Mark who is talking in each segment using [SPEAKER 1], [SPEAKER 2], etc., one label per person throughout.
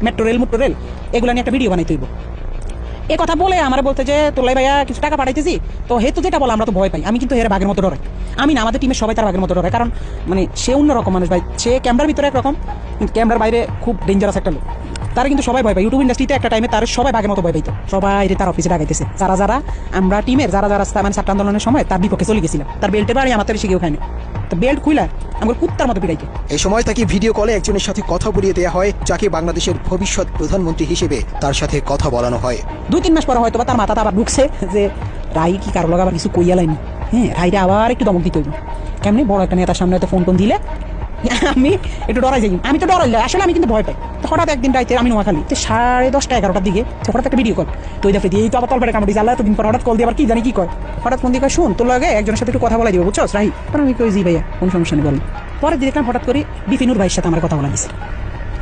[SPEAKER 1] Metro rail এগুলো নিয়ে একটা ভিডিও বানাই তুইব। এ কথা বলে আমার বলতে যে তোলাই ভাইয়া কিছু টাকা পাঠাইতেছি, তো হেতু যেটা বলে আমরা তো ভয় পাই। আমি কিন্তু এর বাঘের মতো ডরাই। আমি না, আমাদের টিমের সবাই তার বাঘের মতো ডরাই, কারণ মানে সে অন্যরকম মানুষ ভাই। সে ক্যামেরার ভিতরে একরকম, কিন্তু ক্যামেরার বাইরে খুব ডেঞ্জারাস একটা লোক। তারা কিন্তু সবাই ভয় পায়। ইউটিউব ইন্ডাস্ট্রিতে একটা টাইমে তার সবাই বাঘের মতো ভয় পাইতো। সবাই তার অফিসে ডাকাইতেছে, যারা আমরা টিমের যারা মানে ছাত্র আন্দোলনের সময় তার বিপক্ষে চলে গেছিলাম। তার বেল্টের বাড়ি আমার তার শিখেও খায়নি, তো বেল্ট খুইলা আমার কুত্তার মতো পিড়াইতো।
[SPEAKER 2] এই সময় তাকে ভিডিও কলে একজনের সাথে কথা বলিয়ে দেওয়া হয়, যাকে বাংলাদেশের ভবিষ্যৎ প্রধানমন্ত্রী হিসেবে তার সাথে কথা বলানো হয়।
[SPEAKER 1] 2-3 মাস পরে হয়তো বা তার মাথাটা আবার ঢুকছে যে রাই কি কারো লাগা আবার কিছু কইয়া লাইনি। হ্যাঁ, রাইটা আবার একটু দমক দিতে হইব। কেমনি বড় একটা নেতার সামনে হয়তো ফোন দিলে আমি একটু ডরাই যাই। আমি তো ডরাই যাই আসলে, আমি কিন্তু ভয় পাই। তো হঠাৎ একদিন রাইতে আমি নোয়াখালী 10:30 11টার দিকে হঠাৎ একটা ভিডিও কল। তো ওই দেখে এই তো আবার তলপেটে কামড় দিয়েছে। আল্লাহ এতদিন পর হঠাৎ কল দিয়ে আবার কি জানি কি কয়। হঠাৎ ফোন দিয়ে কয়, শুন তোর লাগে একজনের সাথে একটু কথা বলা দিব, বুঝছো রাহি? আমি কই জি ভাইয়া, কোন সমস্যা নেই বলেন। পরে দেখলাম হঠাৎ করে বিপিনুর ভাইয়ের সাথে আমার কথা বলা দিয়েছে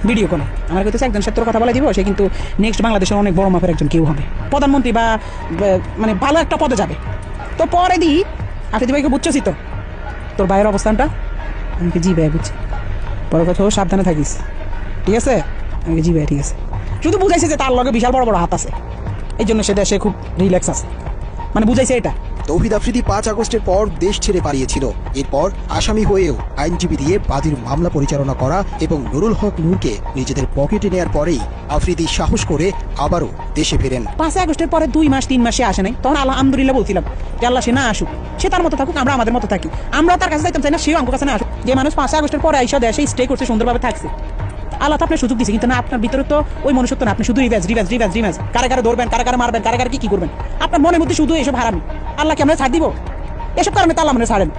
[SPEAKER 1] ভিডিও কলে। আমার কাছে একজন সাথে কথা বলা দিব, সে কিন্তু নেক্সট বাংলাদেশের অনেক বড় মাপের একজন কেউ হবে, প্রধানমন্ত্রী বা মানে ভালো একটা পদে যাবে। তো পরে দিই আফ্রিদি ভাইকে বুঝছি তো তোর ভাইয়ের অবস্থানটা? আমি জি ভাই বুঝছি, পরে কথা সাবধানে থাকিস, ঠিক আছে? আমি জি ভাই ঠিক আছে। শুধু বুঝাইছে যে তার লগে বিশাল বড় বড় হাত আছে, এই জন্য সে দেশে খুব রিল্যাক্স আছে, মানে বুঝাইছে এটা।
[SPEAKER 2] তৌহিদ আফ্রিদি 5 আগস্টের পর দেশ ছেড়ে পালিয়েছিল। এরপর আসামি হয়েও আইনজীবী দিয়ে বাদীর মামলা পরিচালনা করা এবং নুরুল হক নূরকে নিজেদের পকেটে নেয়ার পরেই আফ্রিদি সাহস করে আবারও দেশে ফেরেন।
[SPEAKER 1] 5 আগস্টের পরে 2 মাস 3 মাসে আসে নাই, তখন আলহামদুলিল্লাহ বলছিলাম যে আল্লাহ সে না আসুক, সে তার মতো থাকুক, আমরা আমাদের মতো থাকি। আমরাও তার কাছে যাইতাম চাই না, সেও আমার কাছে না আসুক। যে মানুষ 5 আগস্টের পরে আইসা দেশে স্টে করছে, সুন্দরভাবে থাকছে, আল্লাহ তো আপনার সুযোগ দিচ্ছে, কিন্তু না আপনার ভিতরে তো ওই মনুষ্যত্ব না। আপনি শুধু রিভেঞ্জ, কারে ধরবেন, কারে মারবেন, কারে কি করবেন, আপনার মনের মধ্যে শুধু এসব হারামি। আল্লাহ কি আমরা ছাড় দিব? এসব কারণে তো আল্লাহ মানে ছাড়েন।